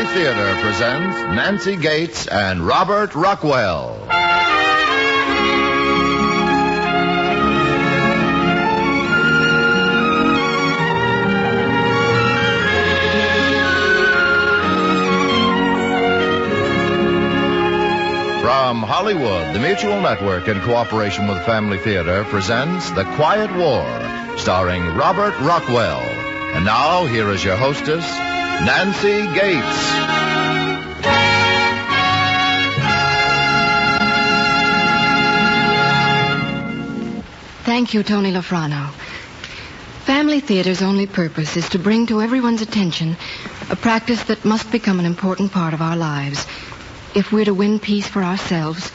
Family Theater presents Nancy Gates and Robert Rockwell. From Hollywood, the Mutual Network, in cooperation with Family Theater, presents The Quiet War, starring Robert Rockwell. And now, here is your hostess, Nancy Gates. Thank you, Tony Lafrano. Family Theater's only purpose is to bring to everyone's attention a practice that must become an important part of our lives if we're to win peace for ourselves,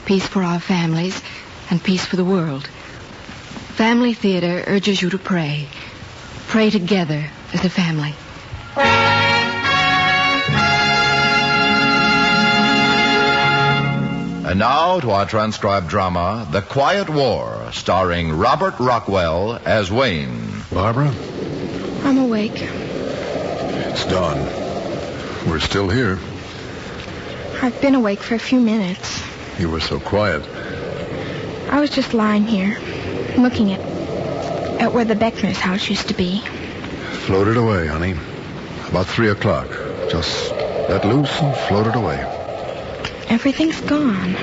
peace for our families, and peace for the world. Family Theater urges you to pray. Pray together as a family. And now to our transcribed drama, The Quiet War, starring Robert Rockwell as Wayne. Barbara? I'm awake. It's dawn. We're still here. I've been awake for a few minutes. You were so quiet. I was just lying here, looking at where the Beckner's house used to be. Floated away, honey. About 3 o'clock. Just let loose and floated away. Everything's gone.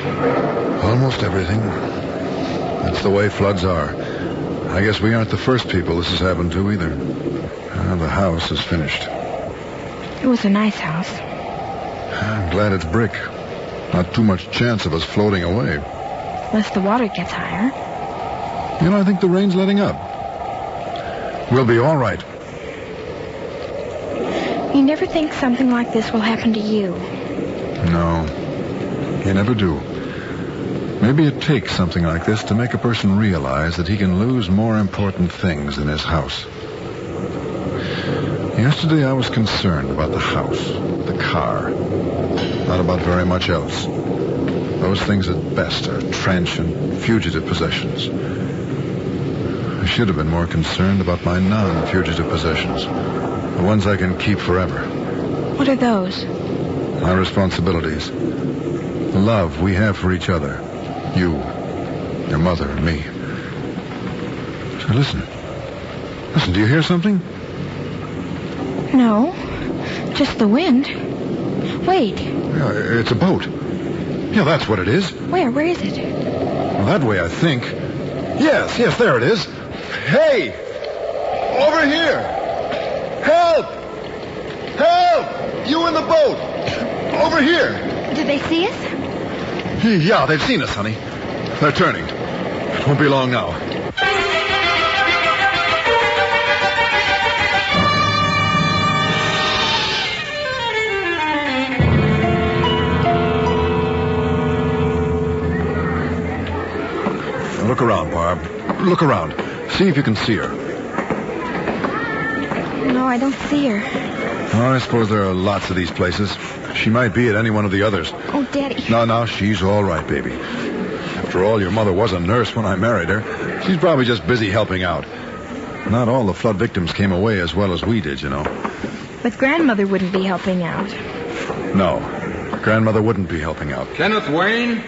Almost everything. That's the way floods are. I guess we aren't the first people this has happened to either. The house is finished. It was a nice house. I'm glad it's brick. Not too much chance of us floating away. Unless the water gets higher. You know, I think the rain's letting up. We'll be all right. You never think something like this will happen to you. No, you never do. Maybe it takes something like this to make a person realize that he can lose more important things than his house. Yesterday I was concerned about the house, the car, not about very much else. Those things at best are transient, fugitive possessions. I should have been more concerned about my non-fugitive possessions, the ones I can keep forever. What are those? My responsibilities. The love we have for each other. You, your mother, and me. So listen. Listen, do you hear something? No, just the wind. Wait. Yeah, it's a boat. Yeah, that's what it is. Where is it? Well, that way, I think. Yes, there it is. Hey! Over here! Help! Help! You in the boat! Over here! Did they see us? Yeah, they've seen us, honey. They're turning. It won't be long now. Look around, Barb. Look around. See if you can see her. No, I don't see her. Oh, I suppose there are lots of these places. She might be at any one of the others. Oh, Daddy. No, she's all right, baby. After all, your mother was a nurse when I married her. She's probably just busy helping out. Not all the flood victims came away as well as we did, you know. But Grandmother wouldn't be helping out. No, Grandmother wouldn't be helping out. Kenneth Wayne?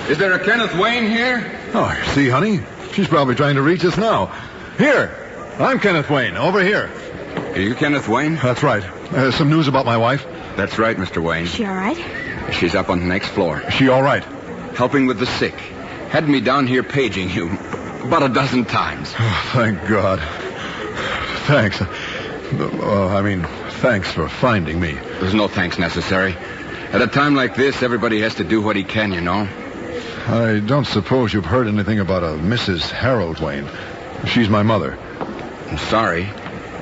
Is there a Kenneth Wayne here? Oh, see, honey? She's probably trying to reach us now. Here, I'm Kenneth Wayne, over here. Are you Kenneth Wayne? That's right. Some news about my wife? That's right, Mr. Wayne. Is she all right? She's up on the next floor. Is she all right? Helping with the sick. Had me down here paging you about a dozen times. Oh, thank God. Thanks. Thanks for finding me. There's no thanks necessary. At a time like this, everybody has to do what he can, you know. I don't suppose you've heard anything about a Mrs. Harold Wayne. She's my mother. I'm sorry.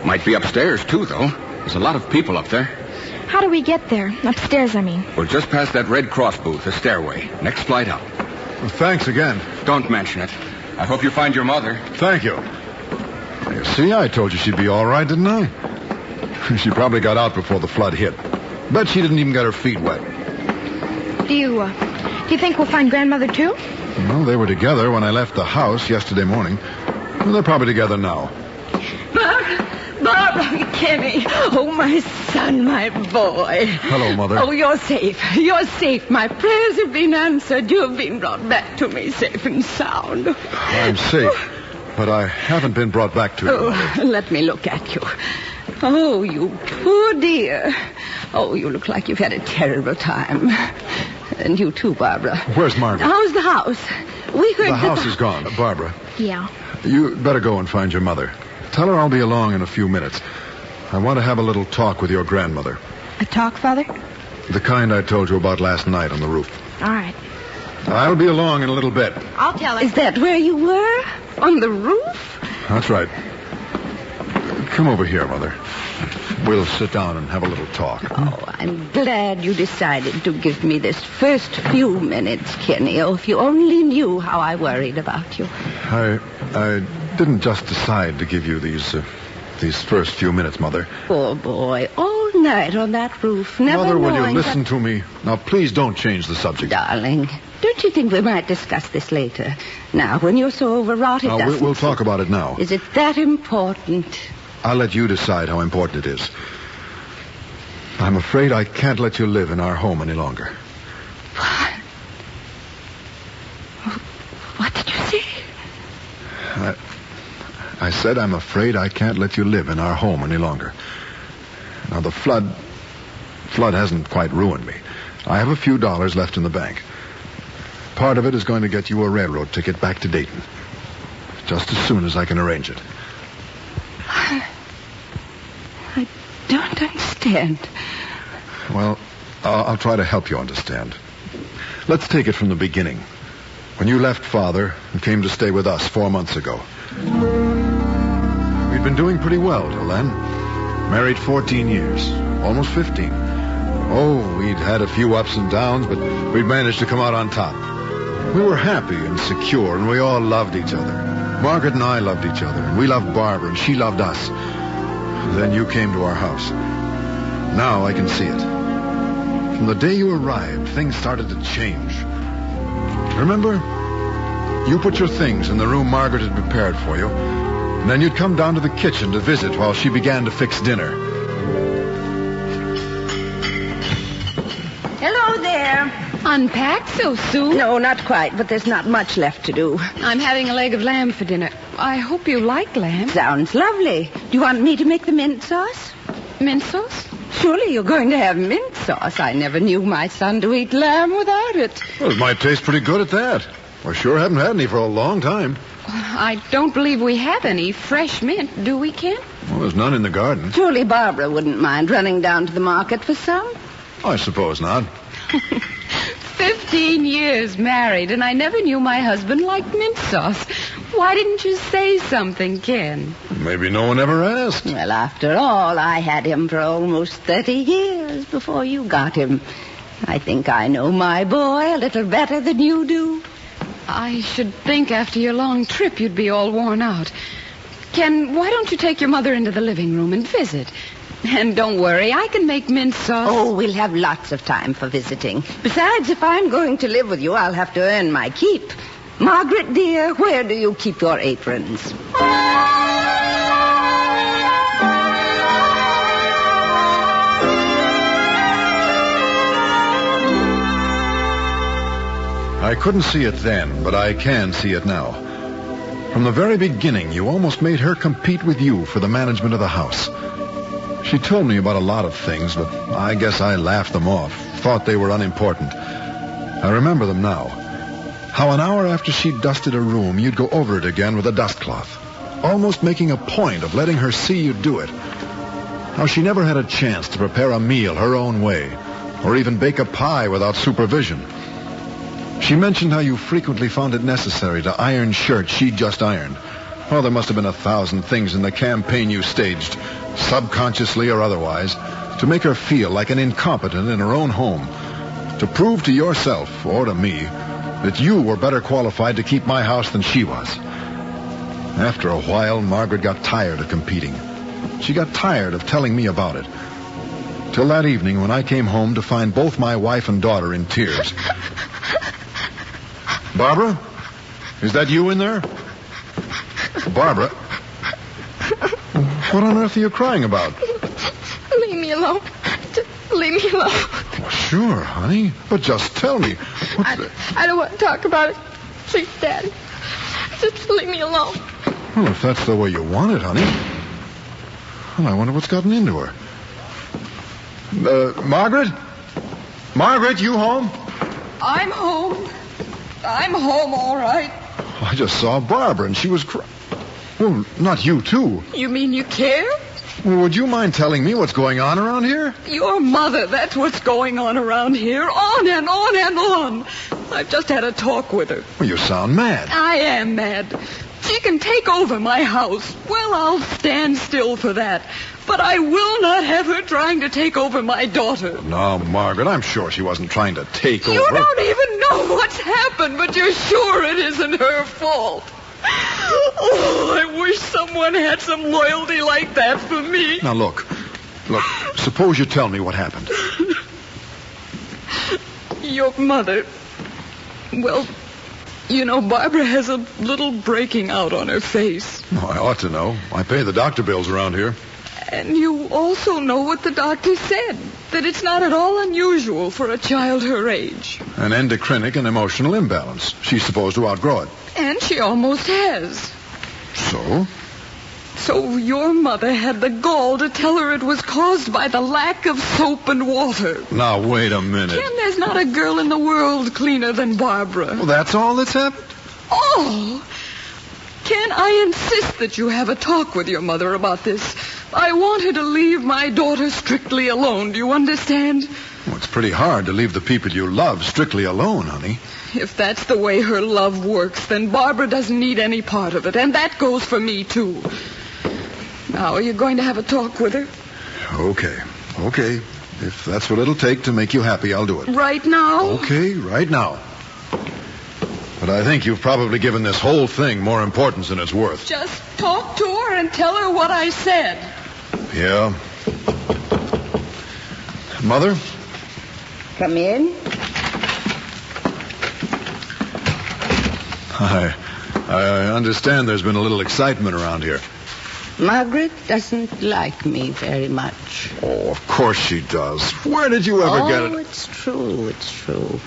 Might be upstairs, too, though. There's a lot of people up there. How do we get there? Upstairs, I mean. We're just past that Red Cross booth, a stairway. Next flight up. Well, thanks again. Don't mention it. I hope you find your mother. Thank you. You see, I told you she'd be all right, didn't I? She probably got out before the flood hit. Bet she didn't even get her feet wet. Do you think we'll find Grandmother, too? Well, they were together when I left the house yesterday morning. Well, they're probably together now. Barbara, Kenny. Oh, my son, my boy. Hello, Mother. Oh, you're safe. You're safe. My prayers have been answered. You've been brought back to me safe and sound. I'm safe, but I haven't been brought back to you. Oh, let me look at you. Oh, you poor dear. Oh, you look like you've had a terrible time. And you too, Barbara. Where's Margaret? How's the house? We heard The house is gone. Barbara, Yeah. you better go and find your mother. Tell her I'll be along in a few minutes. I want to have a little talk with your grandmother. A talk, Father? The kind I told you about last night on the roof. All right. I'll be along in a little bit. I'll tell her. Is that where you were? On the roof? That's right. Come over here, Mother. We'll sit down and have a little talk. Oh, I'm glad you decided to give me this first few minutes, Kenny. Oh, if you only knew how I worried about you. I didn't just decide to give you these first few minutes, Mother. Poor boy, all night on that roof, never Mother, will you knowing listen to me? Now, please don't change the subject. Darling, don't you think we might discuss this later? Now, when you're so overwrought, it Now, doesn't... we'll talk about it now. Is it that important? I'll let you decide how important it is. I'm afraid I can't let you live in our home any longer. What did you say? I said I'm afraid I can't let you live in our home any longer. Now, the flood hasn't quite ruined me. I have a few dollars left in the bank. Part of it is going to get you a railroad ticket back to Dayton. Just as soon as I can arrange it. I don't understand. Well, I'll try to help you understand. Let's take it from the beginning. When you left Father and came to stay with us 4 months ago. We'd been doing pretty well till then. Married 14 years. Almost 15. Oh, we'd had a few ups and downs, but we'd managed to come out on top. We were happy and secure, and we all loved each other. Margaret and I loved each other, and we loved Barbara, and she loved us. Then you came to our house. Now I can see it. From the day you arrived, things started to change. Remember? You put your things in the room Margaret had prepared for you, and then you'd come down to the kitchen to visit while she began to fix dinner. Hello there. Unpacked so soon? No, not quite, but there's not much left to do. I'm having a leg of lamb for dinner. I hope you like lamb. Sounds lovely. Do you want me to make the mint sauce? Mint sauce? Surely you're going to have mint sauce. I never knew my son to eat lamb without it. Well, it might taste pretty good at that. We sure haven't had any for a long time. I don't believe we have any fresh mint, do we, Ken? Well, there's none in the garden. Surely Barbara wouldn't mind running down to the market for some. I suppose not. 15 years married, and I never knew my husband liked mint sauce. Why didn't you say something, Ken? Maybe no one ever asked. Well, after all, I had him for almost 30 years before you got him. I think I know my boy a little better than you do. I should think after your long trip you'd be all worn out. Ken, why don't you take your mother into the living room and visit? And don't worry, I can make mint sauce. Oh, we'll have lots of time for visiting. Besides, if I'm going to live with you, I'll have to earn my keep. Margaret, dear, where do you keep your aprons? I couldn't see it then, but I can see it now. From the very beginning, you almost made her compete with you for the management of the house. She told me about a lot of things, but I guess I laughed them off, thought they were unimportant. I remember them now. How an hour after she dusted a room, you'd go over it again with a dust cloth, almost making a point of letting her see you do it. How she never had a chance to prepare a meal her own way, or even bake a pie without supervision. She mentioned how you frequently found it necessary to iron shirts she'd just ironed. Oh, there must have been 1,000 things in the campaign you staged, subconsciously or otherwise, to make her feel like an incompetent in her own home, to prove to yourself, or to me, that you were better qualified to keep my house than she was. After a while, Margaret got tired of competing. She got tired of telling me about it. Till that evening when I came home to find both my wife and daughter in tears. Barbara? Is that you in there? Barbara? What on earth are you crying about? Leave me alone. Just leave me alone. Well, sure, honey. But just tell me. I don't want to talk about it. Please, Daddy. Just leave me alone. Well, if that's the way you want it, honey. Well, I wonder what's gotten into her. Margaret? Margaret, you home? I'm home. I'm home, all right. I just saw Barbara, and she was crying. Well, not you, too. You mean you care? Well, would you mind telling me what's going on around here? Your mother, that's what's going on around here. On and on and on. I've just had a talk with her. Well, you sound mad. I am mad. She can take over my house. Well, I'll stand still for that. But I will not have her trying to take over my daughter. No, Margaret, I'm sure she wasn't trying to take over. You don't even know what's happened, but you're sure it isn't her fault. Oh, I wish someone had some loyalty like that for me. Now, look, suppose you tell me what happened. Your mother... Well, you know, Barbara has a little breaking out on her face. Oh, I ought to know. I pay the doctor bills around here. And you also know what the doctor said, that it's not at all unusual for a child her age. An endocrinic and emotional imbalance. She's supposed to outgrow it. And she almost has. So? So your mother had the gall to tell her it was caused by the lack of soap and water. Now, wait a minute. Ken, there's not a girl in the world cleaner than Barbara. Well, that's all that's happened? All? Ken, I insist that you have a talk with your mother about this. I want her to leave my daughter strictly alone. Do you understand? Well, it's pretty hard to leave the people you love strictly alone, honey. If that's the way her love works, then Barbara doesn't need any part of it. And that goes for me, too. Now, are you going to have a talk with her? Okay. If that's what it'll take to make you happy, I'll do it. Right now? Okay, right now. But I think you've probably given this whole thing more importance than it's worth. Just talk to her and tell her what I said. Yeah. Mother? Come in. I understand there's been a little excitement around here. Margaret doesn't like me very much. Oh, of course she does. Where did you ever get it? Oh, it's true.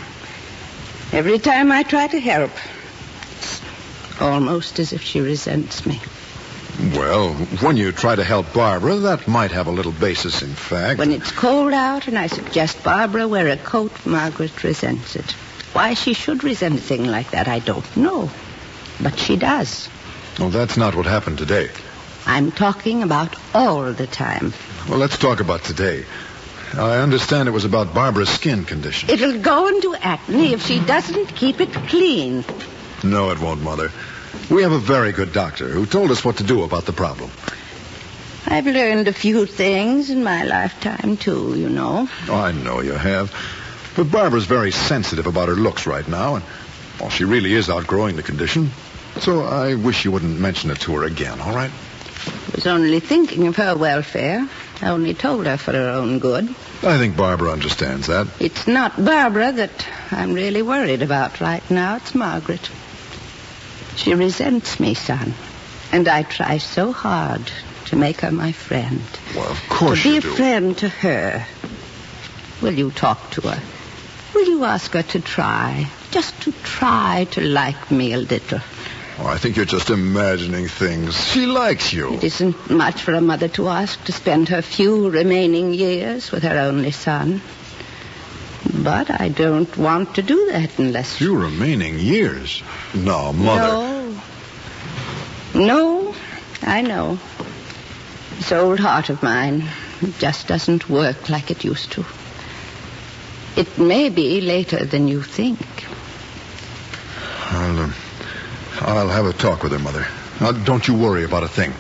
Every time I try to help, it's almost as if she resents me. Well, when you try to help Barbara, that might have a little basis in fact. When it's cold out and I suggest Barbara wear a coat, Margaret resents it. Why she should resent a thing like that, I don't know. But she does. Well, that's not what happened today. I'm talking about all the time. Well, let's talk about today. I understand it was about Barbara's skin condition. It'll go into acne if she doesn't keep it clean. No, it won't, Mother. We have a very good doctor who told us what to do about the problem. I've learned a few things in my lifetime, too, you know. Oh, I know you have. But Barbara's very sensitive about her looks right now, and well, she really is outgrowing the condition. So I wish you wouldn't mention it to her again, all right? I was only thinking of her welfare. I only told her for her own good. I think Barbara understands that. It's not Barbara that I'm really worried about right now. It's Margaret. She resents me, son. And I try so hard to make her my friend. Well, of course you do. To be a friend to her. Will you talk to her? Will you ask her to try? Just to try to like me a little. Oh, I think you're just imagining things. She likes you. It isn't much for a mother to ask to spend her few remaining years with her only son. But I don't want to do that unless... Few remaining years? No, Mother. No, I know. This old heart of mine just doesn't work like it used to. It may be later than you think. I'll have a talk with her, Mother. Now, don't you worry about a thing.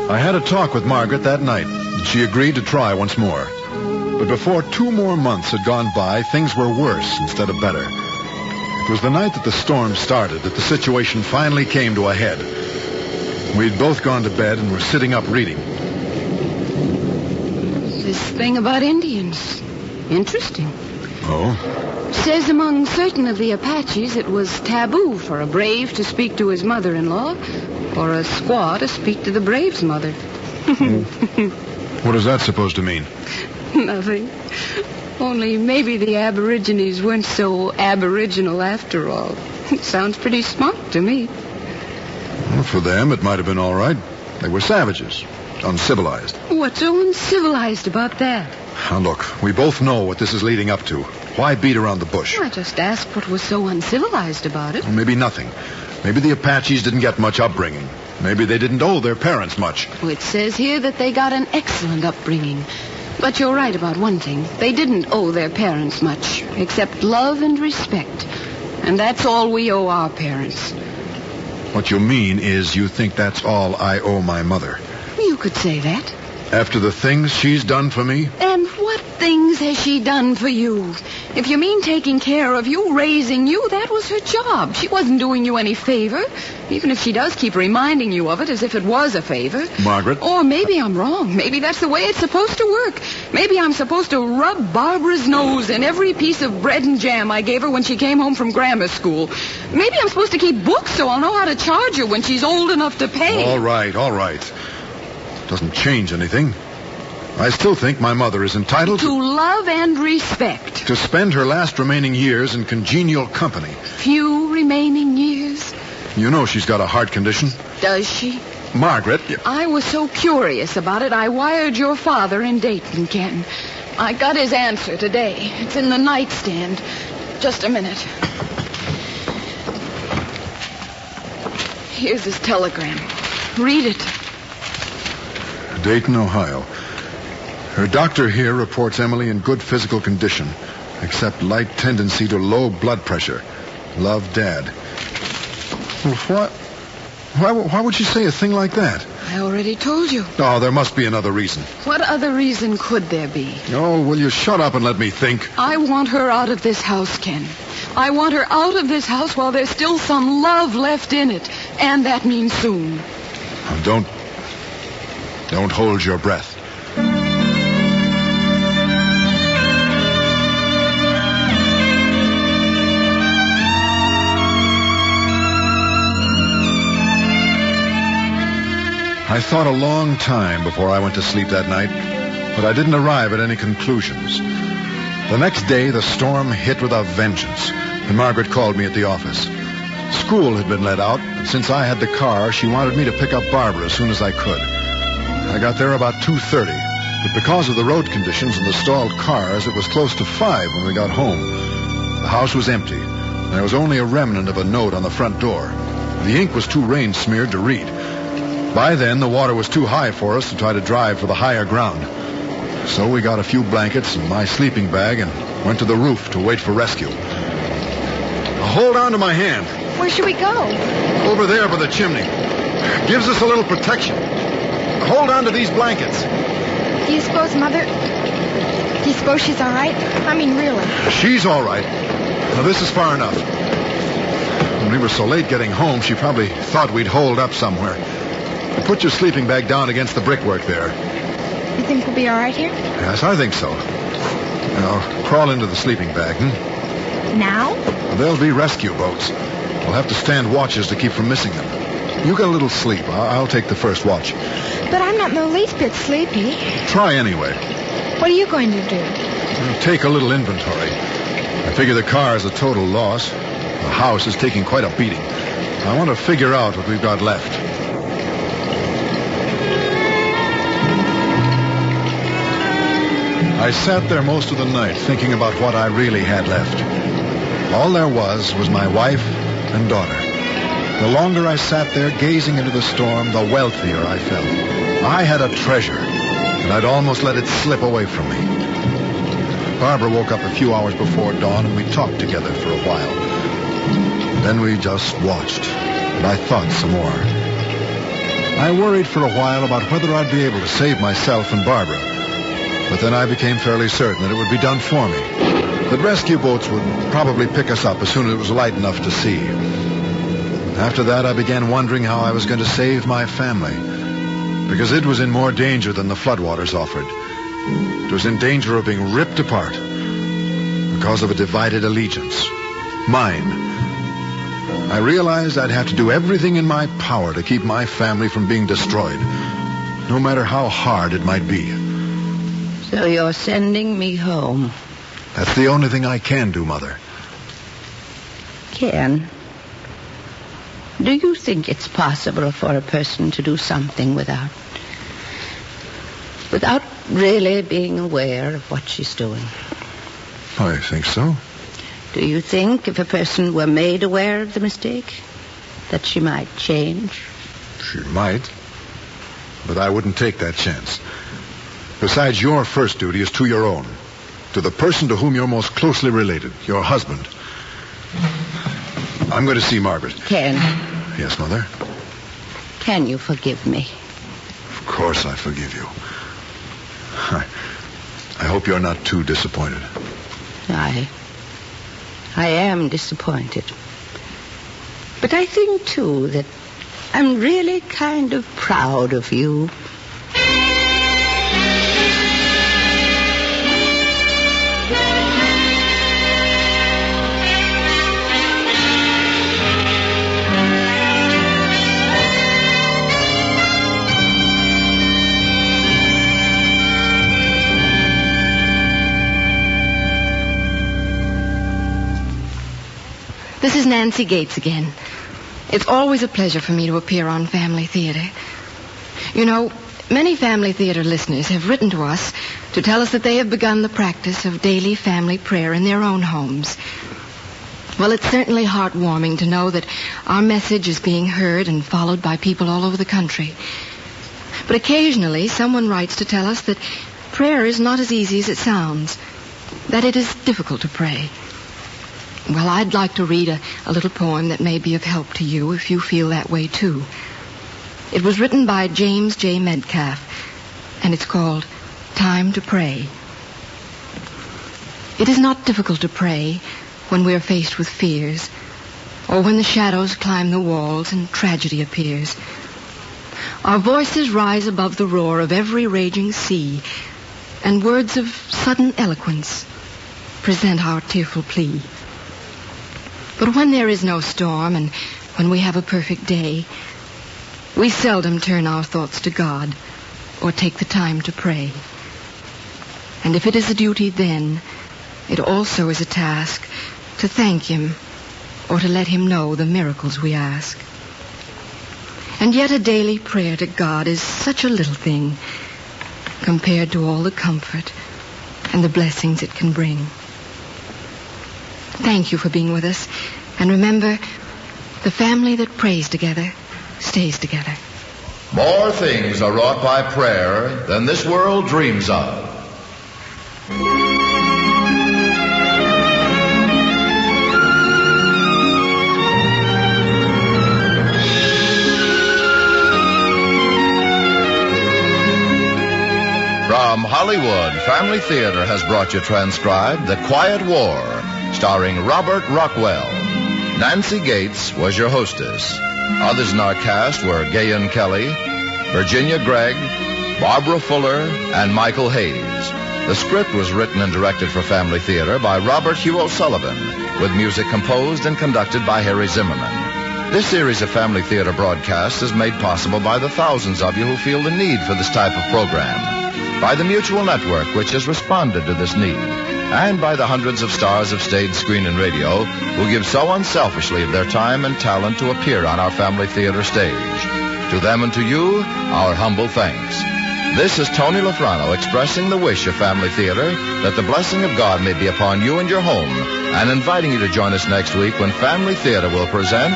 I had a talk with Margaret that night. She agreed to try once more. But before 2 more months had gone by, things were worse instead of better. It was the night that the storm started that the situation finally came to a head. We'd both gone to bed and were sitting up reading. This thing about Indians. Interesting. Oh? Says among certain of the Apaches it was taboo for a brave to speak to his mother-in-law or a squaw to speak to the brave's mother. What is that supposed to mean? Nothing. Only maybe the Aborigines weren't so aboriginal after all. It sounds pretty smart to me. Well, for them, it might have been all right. They were savages, uncivilized. What's so uncivilized about that? Now, look, we both know what this is leading up to. Why beat around the bush? I just asked what was so uncivilized about it. Well, maybe nothing. Maybe the Apaches didn't get much upbringing. Maybe they didn't owe their parents much. Well, it says here that they got an excellent upbringing. But you're right about one thing. They didn't owe their parents much, except love and respect. And that's all we owe our parents. What you mean is you think that's all I owe my mother. You could say that. After the things she's done for me? And what things has she done for you? If you mean taking care of you, raising you, that was her job. She wasn't doing you any favor, even if she does keep reminding you of it as if it was a favor. Margaret? Or maybe I'm wrong. Maybe that's the way it's supposed to work. Maybe I'm supposed to rub Barbara's nose in every piece of bread and jam I gave her when she came home from grammar school. Maybe I'm supposed to keep books so I'll know how to charge her when she's old enough to pay. All right. Doesn't change anything. I still think my mother is entitled to love and respect. To spend her last remaining years in congenial company. Few remaining years? You know she's got a heart condition. Does she? Margaret. I was so curious about it, I wired your father in Dayton, Ken. I got his answer today. It's in the nightstand. Just a minute. Here's his telegram. Read it. Dayton, Ohio. Her doctor here reports Emily in good physical condition, except light tendency to low blood pressure. Love, Dad. Well, why would she say a thing like that? I already told you. Oh, there must be another reason. What other reason could there be? Oh, will you shut up and let me think? I want her out of this house, Ken. I want her out of this house while there's still some love left in it. And that means soon. Oh, don't hold your breath. I thought a long time before I went to sleep that night, but I didn't arrive at any conclusions. The next day, the storm hit with a vengeance, and Margaret called me at the office. School had been let out, and since I had the car, she wanted me to pick up Barbara as soon as I could. I got there about 2:30, but because of the road conditions and the stalled cars, it was close to 5 when we got home. The house was empty, and there was only a remnant of a note on the front door. The ink was too rain-smeared to read. By then, the water was too high for us to try to drive for the higher ground. So we got a few blankets and my sleeping bag and went to the roof to wait for rescue. Hold on to my hand. Where should we go? Over there by the chimney. Gives us a little protection. Hold on to these blankets. Do you suppose she's all right? I mean, really. She's all right. Now, this is far enough. When we were so late getting home, she probably thought we'd holed up somewhere. Put your sleeping bag down against the brickwork there. You think we'll be all right here? Yes, I think so. Now, crawl into the sleeping bag, Now? There'll be rescue boats. We'll have to stand watches to keep from missing them. You get a little sleep. I'll take the first watch. But I'm not in the least bit sleepy. Try anyway. What are you going to do? Take a little inventory. I figure the car is a total loss. The house is taking quite a beating. I want to figure out what we've got left. I sat there most of the night thinking about what I really had left. All there was my wife and daughter. The longer I sat there gazing into the storm, the wealthier I felt. I had a treasure, and I'd almost let it slip away from me. Barbara woke up a few hours before dawn, and we talked together for a while. Then we just watched, and I thought some more. I worried for a while about whether I'd be able to save myself and Barbara. But then I became fairly certain that it would be done for me. That rescue boats would probably pick us up as soon as it was light enough to see. After that, I began wondering how I was going to save my family. Because it was in more danger than the floodwaters offered. It was in danger of being ripped apart because of a divided allegiance. Mine. I realized I'd have to do everything in my power to keep my family from being destroyed. no matter how hard it might be. So you're sending me home? That's the only thing I can do, Mother. Ken, do you think it's possible for a person to do something without really being aware of what she's doing? I think so. Do you think if a person were made aware of the mistake, that she might change? She might. But I wouldn't take that chance. Besides, your first duty is to your own. To the person to whom you're most closely related, your husband. I'm going to see Margaret. Ken. Yes, Mother? Can you forgive me? Of course I forgive you. I hope you're not too disappointed. I am disappointed. But I think, too, that I'm really kind of proud of you. This is Nancy Gates again. It's always a pleasure for me to appear on Family Theater. You know, many Family Theater listeners have written to us to tell us that they have begun the practice of daily family prayer in their own homes. Well, it's certainly heartwarming to know that our message is being heard and followed by people all over the country. But occasionally, someone writes to tell us that prayer is not as easy as it sounds, that it is difficult to pray. Well, I'd like to read a little poem that may be of help to you if you feel that way, too. It was written by James J. Metcalf, and it's called Time to Pray. It is not difficult to pray when we are faced with fears, or when the shadows climb the walls and tragedy appears. Our voices rise above the roar of every raging sea, and words of sudden eloquence present our tearful plea. But when there is no storm and when we have a perfect day, we seldom turn our thoughts to God or take the time to pray. And if it is a duty then, it also is a task to thank Him or to let Him know the miracles we ask. And yet a daily prayer to God is such a little thing compared to all the comfort and the blessings it can bring. Thank you for being with us. And remember, the family that prays together stays together. More things are wrought by prayer than this world dreams of. From Hollywood, Family Theater has brought you transcribed The Quiet War, starring Robert Rockwell. Nancy Gates was your hostess. Others in our cast were Gayan Kelly, Virginia Gregg, Barbara Fuller, and Michael Hayes. The script was written and directed for Family Theater by Robert Hugh O'Sullivan, with music composed and conducted by Harry Zimmerman. This series of Family Theater broadcasts is made possible by the thousands of you who feel the need for this type of program, by the Mutual Network, which has responded to this need, and by the hundreds of stars of stage, screen, and radio who give so unselfishly of their time and talent to appear on our Family Theater stage. To them and to you, our humble thanks. This is Tony Lafrano expressing the wish of Family Theater that the blessing of God may be upon you and your home, and inviting you to join us next week when Family Theater will present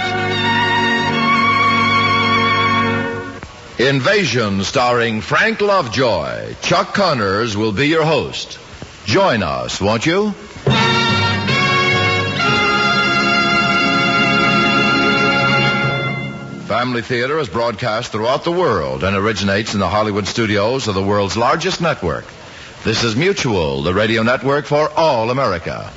Invasion, starring Frank Lovejoy. Chuck Connors will be your host. Join us, won't you? Family Theater is broadcast throughout the world and originates in the Hollywood studios of the world's largest network. This is Mutual, the radio network for all America.